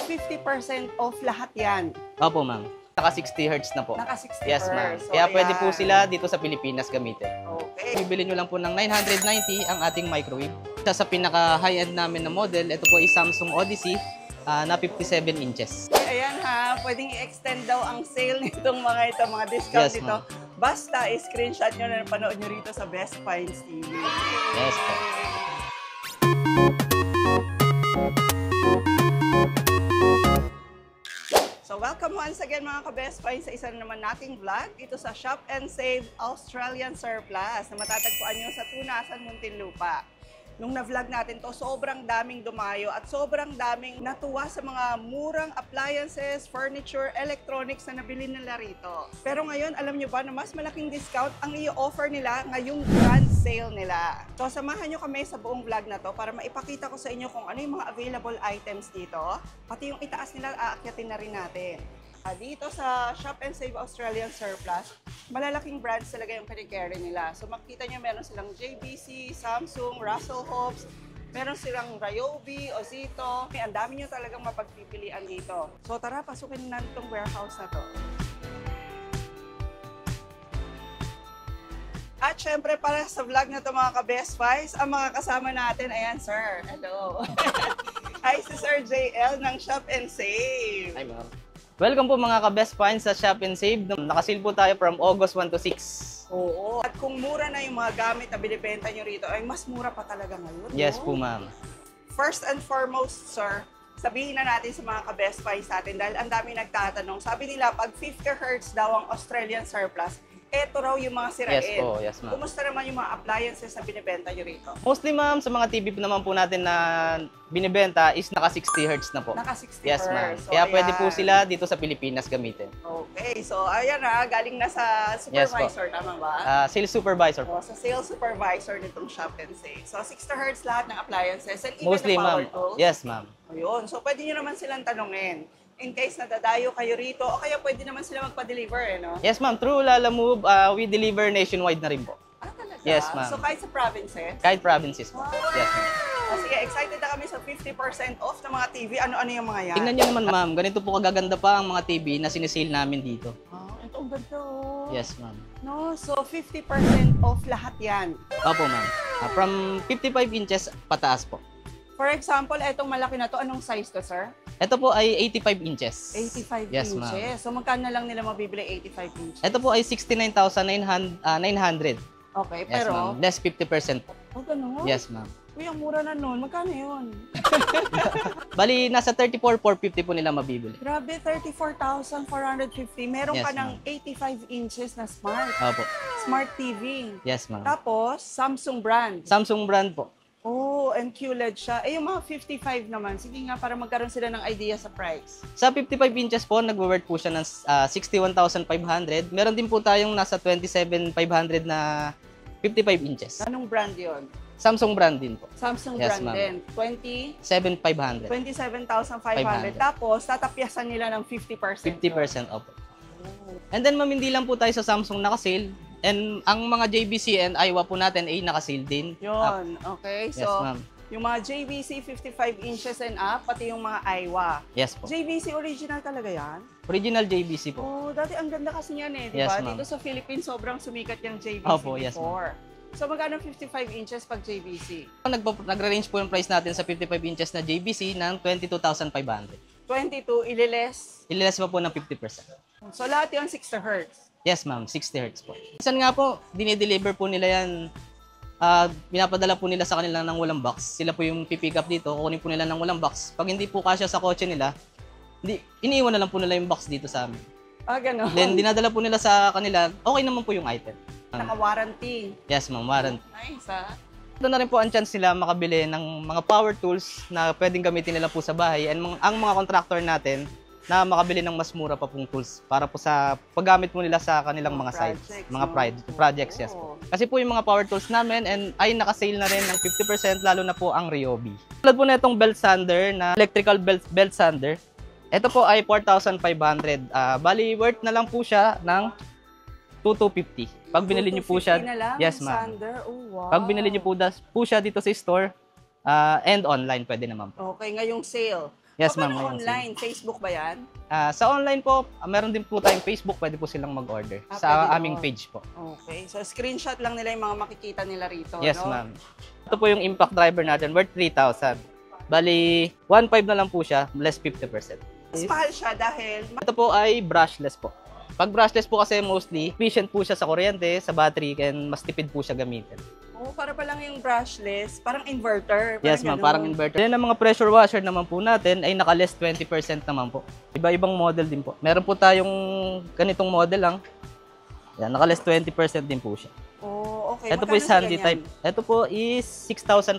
50% off lahat yan. Opo, ma'am. Naka 60 Hz na po. Naka 60 Yes, ma'am. So, Kaya pwede ayan. po sila dito sa Pilipinas gamitin. Okay. Bibili nyo lang po ng 990 ang ating microwave. Isa sa pinaka high-end namin na model, ito po ay Samsung Odyssey na 57 inches. Ayan ha, pwedeng i-extend daw ang sale nitong mga discount Yes, nito. Basta i-screenshot nyo na napanood nyo rito sa Best Finds TV. Yes, po. So welcome once again mga ka-Best Finds sa isa na naman nating vlog dito sa Shop and Save Australian Surplus na matatagpuan nyo sa Tunasan, Muntinlupa. Nung na-vlog natin to, sobrang daming dumayo at sobrang daming natuwa sa mga murang appliances, furniture, electronics na nabili nila rito. Pero ngayon, alam nyo ba na mas malaking discount ang i-offer nila ngayong grand sale nila. So samahan nyo kami sa buong vlog na to para maipakita ko sa inyo kung ano yung mga available items dito. Pati yung itaas nila, aakyatin na rin natin. Dito sa Shop and Save Australian Surplus, malalaking brands talaga yung kinikerry nila. So makita nyo meron silang JVC, Samsung, Russell Hobbs, meron silang Ryobi, Ozito. Ang dami nyo talagang mapagpipilian dito. So tara, pasukin na itong warehouse na to. At syempre para sa vlog na to mga ka-Best Finds, ang mga kasama natin, ayan sir, hello. Hi si Sir JL ng Shop and Save. Hi, ma'am. Welcome po mga ka-Best Finds sa Shop and Save. Nakasil po tayo from August 1 to 6. Oo. At kung mura na yung mga gamit na binibenta nyo rito, ay mas mura pa talaga ngayon. Yes no? po, ma'am. First and foremost, sir, sabihin na natin sa mga ka-Best Finds natin dahil ang dami nagtatanong. Sabi nila, pag 50 Hz daw ang Australian Surplus, eto raw yung mga sirain. Yes po, yes ma'am. Kumusta naman yung mga appliances na binibenta nyo rito? Mostly ma'am, sa mga TV naman po natin na binibenta is naka 60 Hz na po. Naka 60 Yes Hz. ma'am. So, Kaya pwede ayan. po sila dito sa Pilipinas gamitin. Okay, so ayan na, galing na sa supervisor, tama ba? Sales supervisor po. Sa sales supervisor nitong Shop and Save. So 60 Hz lahat ng appliances and even Mostly the power ma'am. tools. Yes ma'am. Ayun. So, pwede nyo naman silang tanungin. In case nadadayo kayo rito, o kaya pwede naman sila magpa-deliver, no? Yes ma'am. Through Lala Move, we deliver nationwide na rin po. Ah, talaga? Yes, ma'am. So, kahit sa provinces? Kahit provinces po. Wow. Yes ma'am. Sige, excited na kami sa 50% off ng mga TV. Ano-ano yung mga yan? Tingnan nyo naman ma'am, ganito po kagaganda pa ang mga TV na sinisale namin dito. Ito ang ganda, oh. Yes ma'am. No, so 50% off lahat yan. Opo ma'am. From 55 inches pataas po. For example, etong malaki na to, anong size to, sir? Ito po ay 85 inches. 85 Yes, inches. ma'am. So, magkano na lang nila mabibili 85 inches? Ito po ay 69,900. Okay, Yes, pero... ma'am. Less 50% po. Oh, ganun? Yes, ma'am. Uy, ang mura na nun. Magkano yun? Bali, nasa 34,450 po nila mabibili. Grabe, 34,450. Meron Yes, ka ng ma'am. 85 inches na Opo. smart TV. Yes, ma'am. Tapos, Samsung brand. Samsung brand po. Oh, and QLED siya. Eh, yung mga 55 naman, sige nga, para magkaroon sila ng idea sa price. Sa 55 inches po, nagwo-worth po siya ng 61,500. Meron din po tayong nasa 27,500 na 55 inches. Anong brand yon? Samsung brand din po. Samsung Yes, brand ma'am. din. 7,500. 27,500. Tapos, tatapyasan nila ng 50%. 50% opo. And then, ma'am, hindi lang po tayo sa Samsung nakasale. And ang mga JVC and Aiwa po natin ay nakasale din. Yun, okay. Yes, So, ma'am. yung mga JVC 55 inches and up, pati yung mga Aiwa. Yes po. JVC original talaga yan? Original JVC po. Oh, dati ang ganda kasi niyan eh, di Yes, ba? ma'am. Dito sa Philippines, sobrang sumikat yung JVC Opo, yes, before. So, magkano 55 inches pag JVC? Nagre-range po yung price natin sa 55 inches na JVC ng 22,500. 22, ililes. Ililas pa po ng 50%. So, lahat yun 60 Hz. Yes, ma'am. 60 Hz po. Minsan nga po, dinideliver po nila yan. Pinapadala po nila sa kanila ng walang box. Sila po yung pipick up dito, kukunin po nila ng walang box. Pag hindi po kasya sa kotse nila, iniiwan na lang po nila yung box dito sa amin. Ah, gano'n. Then, dinadala po nila sa kanila, okay naman po yung item. Naka-warranty. Yes, ma'am. Warranty. Nice, ha? Ito na rin po ang chance nila makabili ng mga power tools na pwedeng gamitin nila po sa bahay. And ang mga contractor natin, na makabili ng mas mura pa pong tools para po sa paggamit mo nila sa kanilang mga sites, mga projects, yes po. Kasi po yung mga power tools namin and ay nakasale na rin ng 50% lalo na po ang Ryobi. Tulad po na itong belt sander na electrical belt sander. Ito po ay 4,500. Bali worth na lang po siya ng 2,250. Pag binili niyo po siya, yes ma'am. Oh, wow. Pag binili niyo po siya dito sa store and online pwede naman po. Okay, ngayong sale. Yes, ma'am. Paano ngayong sale. online? Facebook ba yan? Sa online po, meron din po tayong Facebook, pwede po silang mag-order Ah, sa pwede aming doon. page po. Okay. So, screenshot lang nila yung mga makikita nila rito, Yes, no? ma'am. Ito po yung impact driver natin, worth 3,000. Bali, 1.5 na lang po siya, less 50%. Mas mahal siya dahil Ito po ay brushless po. Pag brushless po kasi mostly, efficient po siya sa kuryente, sa battery, and mas tipid po siya gamitin. para pa lang yung brushless, parang inverter. Yes, ma'am, parang inverter. Then, ang mga pressure washer naman po natin ay naka-less 20% naman po. Iba-ibang model din po. Meron po tayong ganitong model lang. Yan, naka-less 20% din po siya. Oh, okay. Ito po Magkano is sila handy niyan? type. Ito po is 6,500.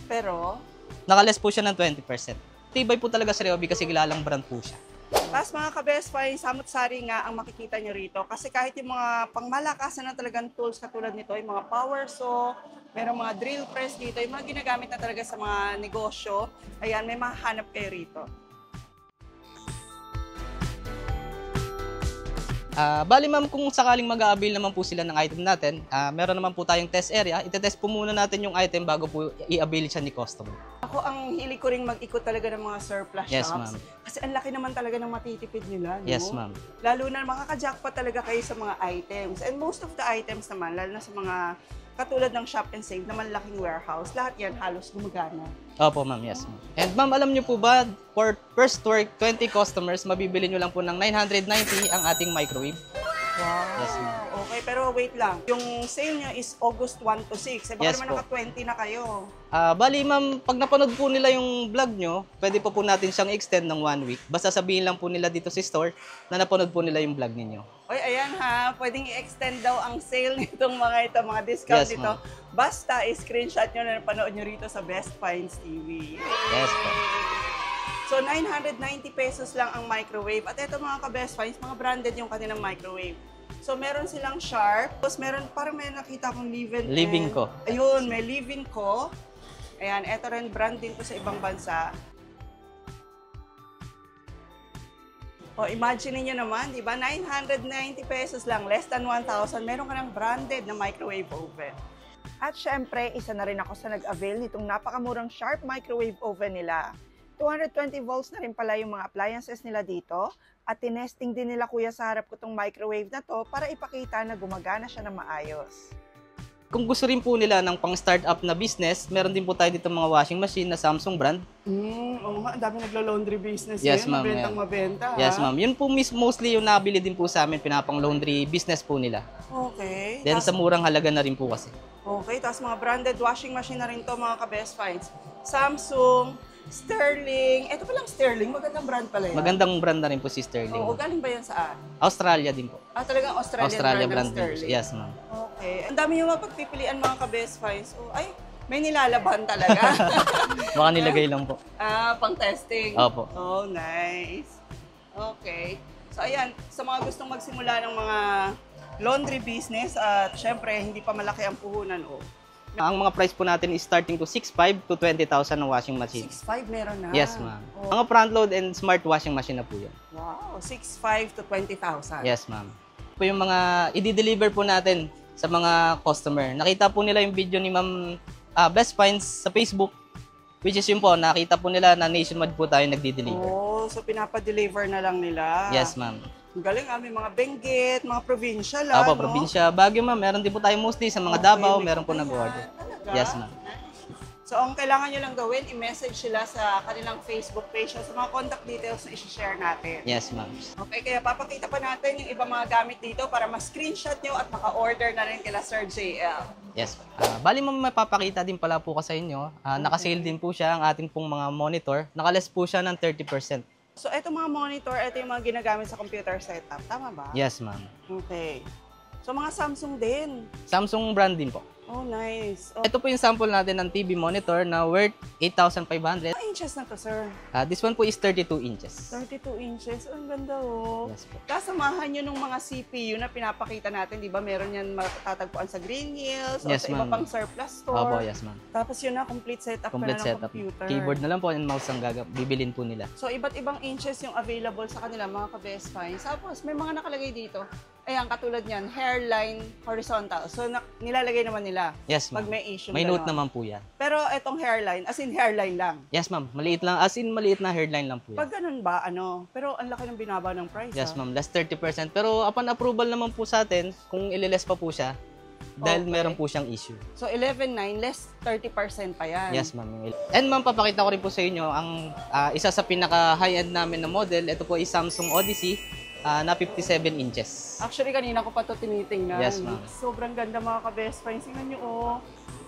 Pero, Naka-less po siya ng 20%. Tibay po talaga sa Ryobi kasi kilalang brand po siya. tapos mga ka-best find, samot-sari nga ang makikita nyo rito. Kasi kahit yung mga pangmalakasan na talagang tools katulad nito, yung mga power saw, merong mga drill press dito, yung mga ginagamit na talaga sa mga negosyo, ayan, may mahanap kayo rito. Bali ma'am, kung sakaling mag-a-avail naman po sila ng item natin, meron naman po tayong test area. Itetest po muna natin yung item bago po i-avail siya ni customer. Ako, ang hilig ko ring mag-ikot talaga ng mga surplus Yes, shops. ma'am. Kasi ang laki naman talaga ng matitipid nila, no? Yes, ma'am. Lalo na makaka-jackpot talaga kayo sa mga items. And most of the items naman, lalo na sa mga katulad ng Shop and Save na malaking warehouse, lahat yan halos gumagana. Opo, ma'am. Yes, ma'am. And ma'am, alam niyo po ba, for first store, 20 customers, mabibili niyo lang po ng 990 ang ating microwave. Wow. Yes, ma'am. Okay, pero wait lang. Yung sale niya is August 1 to 6. Eh, baka Yes naman po. naka-20 na kayo. Bali ma'am, pag napanood po nila yung vlog nyo, pwede po natin siyang extend ng 1 week. Basta sabihin lang po nila dito sa store na napanood po nila yung vlog ninyo. Oy, ayan ha. Pwedeng i-extend daw ang sale nitong mga ito, mga discount Yes, nito. ma'am. Basta i-screenshot nyo na napanood nyo rito sa Best Finds TV. Yes po. So, 990 pesos lang ang microwave. At ito mga ka-Best Finds, mga branded yung kanilang microwave. So, meron silang Sharp. Tapos meron, parang may nakita akong Living Co. Ayun, may Living Co. Ayan, ito rin brand din to sa ibang bansa. O, imagine niyo naman, di ba? 990 pesos lang, less than 1,000. Meron ka ng branded na microwave oven. At syempre, isa na rin ako sa nag-avail nitong napakamurang Sharp microwave oven nila. 220 volts na rin pala yung mga appliances nila dito. At tinesting din nila kuya sa harap ko tong microwave na to para ipakita na gumagana siya ng maayos. Kung gusto rin po nila ng pang-startup na business, meron din po tayo dito mga washing machine na Samsung brand. Oo nga, ang dami naglo-laundry business Yes, ngayon. ma'am, Mabentang yeah. mabenta. Yes, ha? ma'am. Yun po mostly yung nabili din po sa amin, pinapang laundry business po nila. Okay. Then sa murang halaga na rin po kasi. Okay, tapos mga branded washing machine na rin to mga ka-best finds. Samsung, Sterling. Ito palang Sterling, magandang brand pala yan. Magandang brand na rin po si Sterling. Oo, galing ba yan saan? Australia din po. Talagang Australian brand ng Brand din po. Sterling. Yes, ma'am. Okay. Ang dami yung mapagpipilian mga ka-best finds. Oh, ay, may nilalaban talaga. Baka nilagay lang po. Pang testing. Opo. Oh, nice. Okay. So, ayan, sa mga gustong magsimula ng mga laundry business at syempre, hindi pa malaki ang puhunan. Ang mga price po natin is starting to 6,500 to 20,000 ng washing machine. 6,500 meron na. Yes, ma'am. Oh. Mga front load and smart washing machine na po yan. Wow, 6,500 to 20,000. Yes, ma'am. Po yung mga i-deliver po natin sa mga customer. Nakita po nila yung video ni Ma'am Best Finds sa Facebook, which is yun po, nakita po nila na nationwide po tayo nagdi-deliver. Oh, so pinapa-deliver na lang nila. Yes, ma'am. Ang galing, may mga Benguet, mga provincial, Opo, no? probinsya. Baguio, ma'am. Meron din po tayo mostly sa mga Davao, meron po nag-order. Talaga? Yes, ma'am. So, ang kailangan nyo lang gawin, i-message sila sa kanilang Facebook page sa mga contact details na i-share natin. Yes, ma'am. Okay, kaya papakita pa natin yung ibang mga gamit dito para ma-screenshot nyo at maka-order na rin kila Sir JL. Yes. Bali, ma'am, mapapakita din pala po ka sa inyo. Naka-sale din po siya ang ating pong mga monitor. Naka-less po siya ng 30%. So, ito mga monitor, ito yung mga ginagamit sa computer setup. Tama ba? Yes, ma'am. Okay. So, mga Samsung din. Samsung brand din po. Oh, nice. Oh, Ito po yung sample natin ng TV monitor na worth 8,500. ilang inches na to, sir? This one po is 32 inches. 32 inches. Oh, ang ganda, oh. Yes po. Kasamahan nyo nung mga CPU na pinapakita natin, di ba? Meron yan matatagpuan sa Green Hills o Yes, sa iba ma'am. pang surplus store. Opo, yes, ma'am. Tapos yun na, complete setup Complete ka na ng setup. computer. Keyboard na lang po and mouse ang bibilin po nila. So, iba't ibang inches yung available sa kanila, mga ka-best finds. Tapos, may mga nakalagay dito. Ayan, katulad niyan, hairline horizontal. So, nilalagay naman nila nila. Yes, Pag ma'am. may issue. May note gano'n. naman po yan. Pero itong hairline, as in hairline lang. Yes, ma'am. Maliit lang. As in, maliit na hairline lang po yan. Pag ganun ba, ano? Pero ang laki ng binaba ng price. Yes, ah. ma'am. Last 30%. Pero upon approval naman po sa atin, kung ililes pa po siya, dahil Okay. meron po siyang issue. So 11.9 less 30% pa yan. Yes, ma'am. And ma'am, papakita ko rin po sa inyo ang isa sa pinaka high-end namin na model. Ito po is Samsung Odyssey na 57 inches. Actually, kanina ko pa ito tinitingnan. Yes, ma'am. Sobrang ganda mga ka-best friends. Tingnan nyo, oh.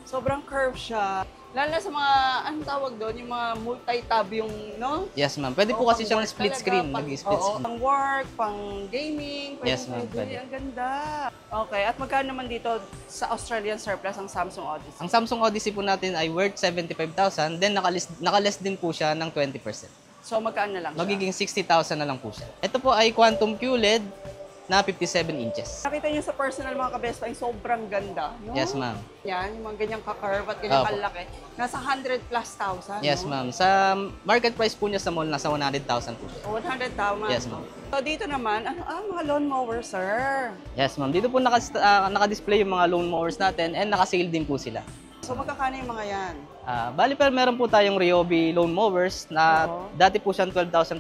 Sobrang curve siya. Lalo na sa mga, anong tawag doon? Yung mga multi-tab yung, no? Yes, ma'am. Pwede po Oo, kasi siyang pang-work split talaga, screen. pang- Nag-split oo, screen. pang work, pang gaming. Yes, ma'am, pwede. Ang ganda. Okay, at magkano naman dito sa Australian surplus ang Samsung Odyssey? Ang Samsung Odyssey po natin ay worth 75,000. Then nakalist din po siya ng 20%. So magkano na lang siya? Magiging 60,000 na lang po siya. Ito po ay Quantum QLED na 57 inches. Nakita nyo sa personal mga ka-best friends, sobrang ganda. No? Yes, ma'am. Yan, yung mga ganyang ka-curve at ganyang Opo. kalaki. Nasa 100 plus thousand. Yes, no? ma'am. Sa market price po niya sa mall, nasa 100,000 po siya. 100 tama. Yes, ma'am. So dito naman, mga lawn mower, sir. Yes, ma'am. Dito po naka-display yung mga lawn mowers natin and naka-sale din po sila. So magkakano yung mga yan? Bali pero meron po tayong Ryobi lawn mowers na Oo. dati po siyang 12,500,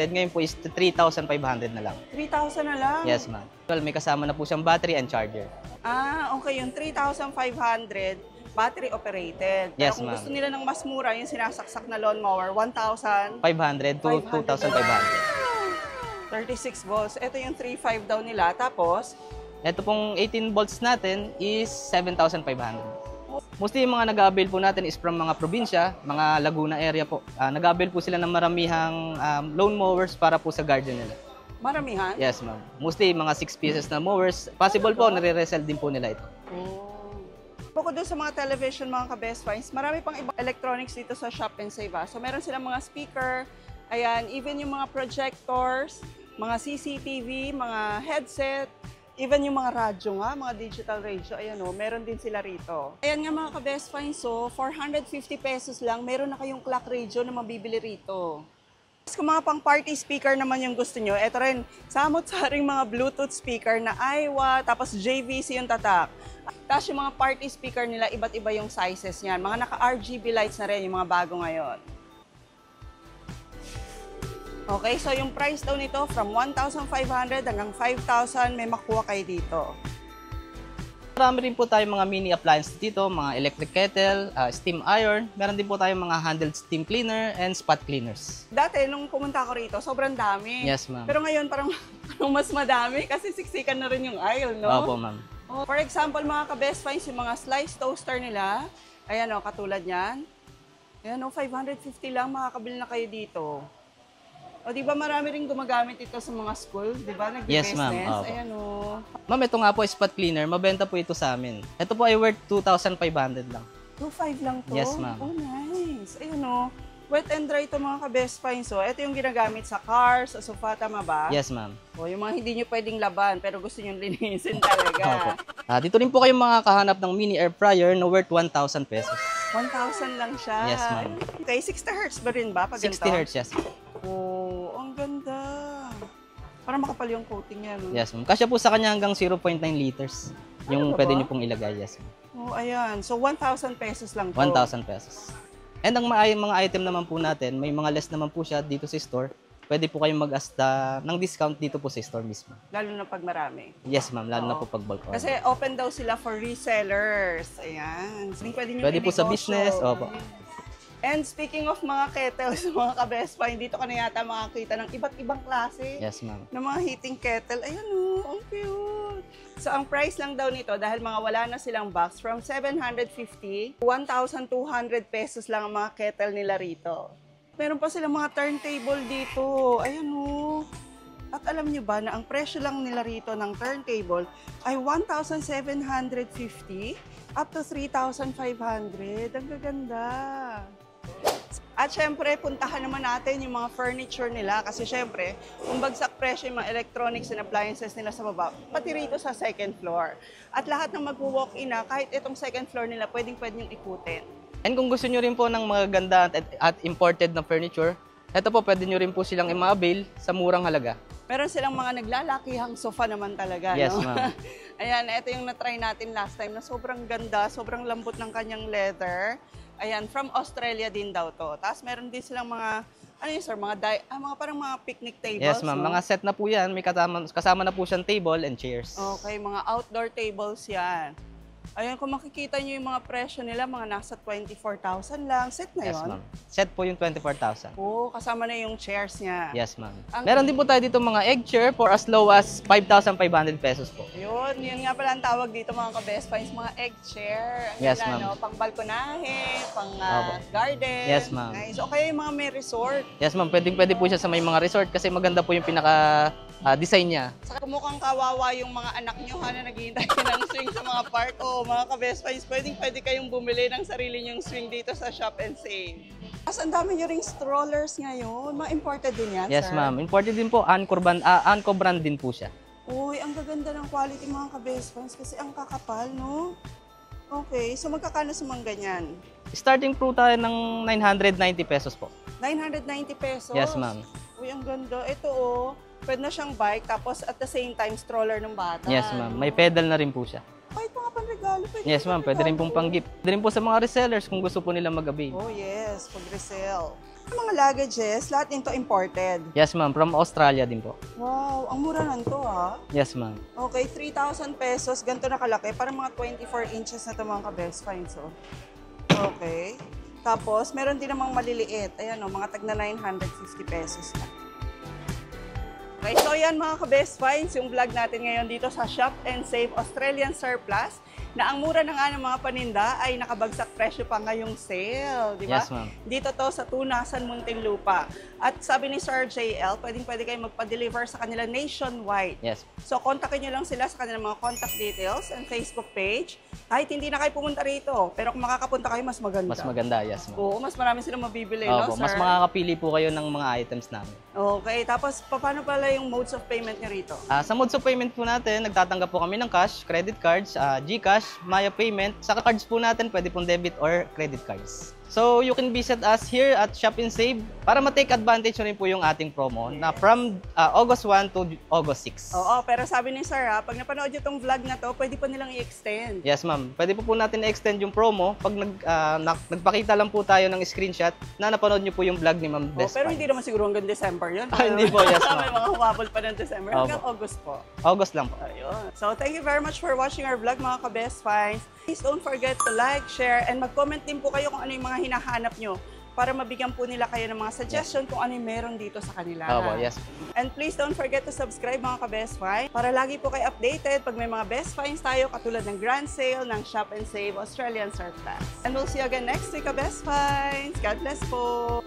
ngayon po is 3,500 na lang. 3,000 na lang? Yes, ma'am. Well, may kasama na po siyang battery and charger. Okay. Yung 3,500, battery operated. Pero Yes, kung ma'am. gusto nila ng mas mura, yung sinasaksak na lawn mower, 1,000. 500 to 2,500. 36 volts. Ito yung 3.5 daw nila. Tapos, Ito pong 18 volts natin is 7,500. Mostly yung mga nag-avail po natin is from mga probinsya, mga Laguna area po. Nag-avail po sila ng maramihang lawn mowers para po sa garden nila. maramihan. Yes, ma'am. Mostly mga 6 pieces na mowers. Possible po, nare-resell din po nila ito. Oh. Bukod doon sa mga television, mga ka-best finds, marami pang ibang electronics dito sa Shop and Save. So, meron silang mga speaker, ayan, even yung mga projectors, mga CCTV, mga headset, even yung mga radyo nga, mga digital radio, ayan o, meron din sila rito. Ayan nga mga ka-best finds, so 450 pesos lang, meron na kayong clock radio na mabibili rito. Kung mga pang party speaker naman yung gusto nyo, eto rin, samot-saring mga Bluetooth speaker na Aiwa, tapos JVC yung tatak. Tapos yung mga party speaker nila, iba't iba yung sizes niyan. Mga naka-RGB lights na rin, yung mga bago ngayon. Okay, so yung price daw nito from 1,500 hanggang 5,000, may makuha kayo dito. Marami rin po tayong mga mini appliances dito, mga electric kettle, steam iron. Meron din po tayong mga handled steam cleaner and spot cleaners. Dati, nung pumunta ako rito, sobrang dami. Yes, ma'am. Pero ngayon, parang mas madami kasi siksikan na rin yung aisle, no? Opo, ma'am. Oh, for example, mga ka-best finds, yung mga slice toaster nila, ayan o, katulad yan. Ayan o, 550 lang, makakabili na kayo dito. O, di ba marami rin gumagamit ito sa mga school, di ba? Nag-business. Yes, ma'am. Opo. Ayan o. Ma'am, ito nga po, spot cleaner. Mabenta po ito sa amin. Ito po ay worth 2,500 lang. 2.5 lang to? Yes, ma'am. Oh, nice. Ayan o. Wet and dry ito mga ka-best finds. So, ito yung ginagamit sa car, sa sofa, tama ba? Yes, ma'am. O, yung mga hindi nyo pwedeng laban, pero gusto nyo linisin talaga. Opo. Dito rin po kayong makakahanap ng mini air fryer na worth 1,000 pesos. 1,000 lang siya. Yes, ma'am. Okay, 60 hertz ba rin ba? Pag 60 ganito? hertz, yes. Oh, ang ganda. Para makapal yung coating niya, no? Yes, ma'am. Kasya po sa kanya hanggang 0.9 liters. Yung Ano ba pwede ba? niyo pong ilagay, yes. ma'am. Oh, ayan. So, 1,000 pesos lang to. 1,000 pesos. And ang mga item naman po natin, may mga less naman po siya dito sa store. Pwede po kayong mag-asta ng discount dito po sa store mismo. Lalo na pag marami. Yes, ma'am. Lalo na Oo. po pag bulk order. Kasi open daw sila for resellers. Ayan. So, pwede nyo Pwede po sa inegosyo. business. Opo. And speaking of mga kettles, mga ka-best find, dito ka na yata makakita ng iba't ibang klase Yes, ma'am. ng mga heating kettle. Ayan o, ang cute. So, ang price lang daw nito, dahil mga wala na silang box, from 750 to 1,200 pesos lang ang mga kettle nila rito. Meron pa silang mga turntable dito. Ayan o. At alam nyo ba na ang presyo lang nila rito ng turntable ay 1,750 up to 3,500. Ang gaganda. At syempre, puntahan naman natin yung mga furniture nila kasi syempre, kung bagsak presyo yung mga electronics and appliances nila sa baba, pati rito sa second floor. At lahat ng mag-walk-in na, kahit itong second floor nila, pwedeng-pwede yung ikutin. And kung gusto nyo rin po ng mga ganda at imported na furniture, ito po, pwede nyo rin po silang i-avail sa murang halaga. Meron silang mga naglalakihang sofa naman talaga, Yes, no? ma'am. Ayan, ito yung na-try natin last time na sobrang ganda, sobrang lambot ng kanyang leather. Ayan, from Australia din daw to. Tapos meron din silang mga, ano yun sir, mga parang mga picnic tables, Yes, ma'am. no? Mga set na po yan. May kasama na po siyang table and chairs. Okay, mga outdoor tables yan. Ayan, kung makikita nyo yung mga presyo nila, mga nasa 24,000 lang. Set na Yes, yun? ma'am. Set po yung 24,000. Oo, kasama na yung chairs niya. Yes, ma'am. Ang- Meron din po tayo dito mga egg chair for as low as 5,500 pesos po. Yun nga pala ang tawag dito mga ka-best finds, mga egg chair. Ang Yes, ganda, ma'am. no? Pang balkonahe, pang Opo. garden. Yes, ma'am. Nice. O kaya yung mga may resort. Yes, ma'am. Pwede po siya sa may mga resort kasi maganda po yung pinaka-design niya. Saka mukhang kawawa yung mga anak nyo na naghihintay ng swing sa mga park. O mga ka-best finds, pwede kayong bumili ng sarili nyong swing dito sa Shop and Save. As ang dami nyo ring strollers ngayon. Mga imported din yan, Yes, sir? ma'am. Imported din po. Anco brand din po siya. Uy, ang gaganda ng quality mga ka-best friends kasi ang kakapal, no? Okay, so magkakano sa mga ganyan? Starting po tayo ng 990 pesos po. 990 pesos? Yes, ma'am. Uy, ang ganda. Ito, pwede na siyang bike, tapos at the same time, stroller ng bata. Yes, ma'am. May pedal na rin po siya. Kahit mga panregalo, pwede. Yes, ma'am. Pwede rin pong pang-gift. Pwede rin po sa mga resellers kung gusto po nila mag-avail. Oh, yes, pag-resell. Ang mga luggages, lahat nito imported. Yes, ma'am. From Australia din po. Wow, ang mura nanto, ha? Yes, ma'am. Okay, 3,000 pesos, ganito na kalaki. Parang mga 24 inches na ito mga ka-best finds, oh. Okay. Tapos, meron din namang maliliit. Ayan, oh, mga tag na 950 pesos na. Okay, so yan mga ka-best finds, yung vlog natin ngayon dito sa Shop and Save Australian Surplus, na ang mura na nga ng mga paninda ay nakabagsak presyo pa ngayong sale, di ba? Yes, ma'am. Dito to sa Tunasan, Muntinlupa. At sabi ni Sir JL, pwede kayo magpa-deliver sa kanila nationwide. Yes. So, kontakin nyo lang sila sa kanilang mga contact details and Facebook page. Kahit hindi na kayo pumunta rito, pero kung makakapunta kayo, mas maganda. Mas maganda, yes, ma'am. Oo, mas marami silang mabibili, no, Opo, sir? mas makakapili po kayo ng mga items namin. Okay, tapos paano pala yung modes of payment nyo rito? Sa modes of payment po natin, nagtatanggap po kami ng cash, credit cards, GCash, Maya Payment. Sa cards po natin, pwede pong debit or credit cards. So, you can visit us here at Shop and Save para ma-take advantage rin po yung ating promo na from August 1 to August 6. Oo, pero sabi ni Sir, pag napanood nyo itong vlog na to, pwede pa nilang i-extend. Yes, ma'am. Pwede po natin i-extend yung promo pag nagpakita lang po tayo ng screenshot na napanood nyo po yung vlog ni Ma'am Best Pero Finds. hindi naman siguro hanggang December yun. Hindi po, yes, ma'am. May mga humabol pa ng December. Hanggang Opo. August po. August lang po. Ayun. So, thank you very much for watching our vlog, mga ka-best finds. Please don't forget to like, share, and mag-comment din po kayo kung ano yung mga hinahanap nyo para mabigyan po nila kayo ng mga suggestion kung ano yung meron dito sa kanila. Opo, yes. And please don't forget to subscribe, mga ka-best finds, para lagi po kayo updated pag may mga best finds tayo katulad ng grand sale ng Shop and Save Australian Surplus. And we'll see you again next week, ka-best finds. God bless po!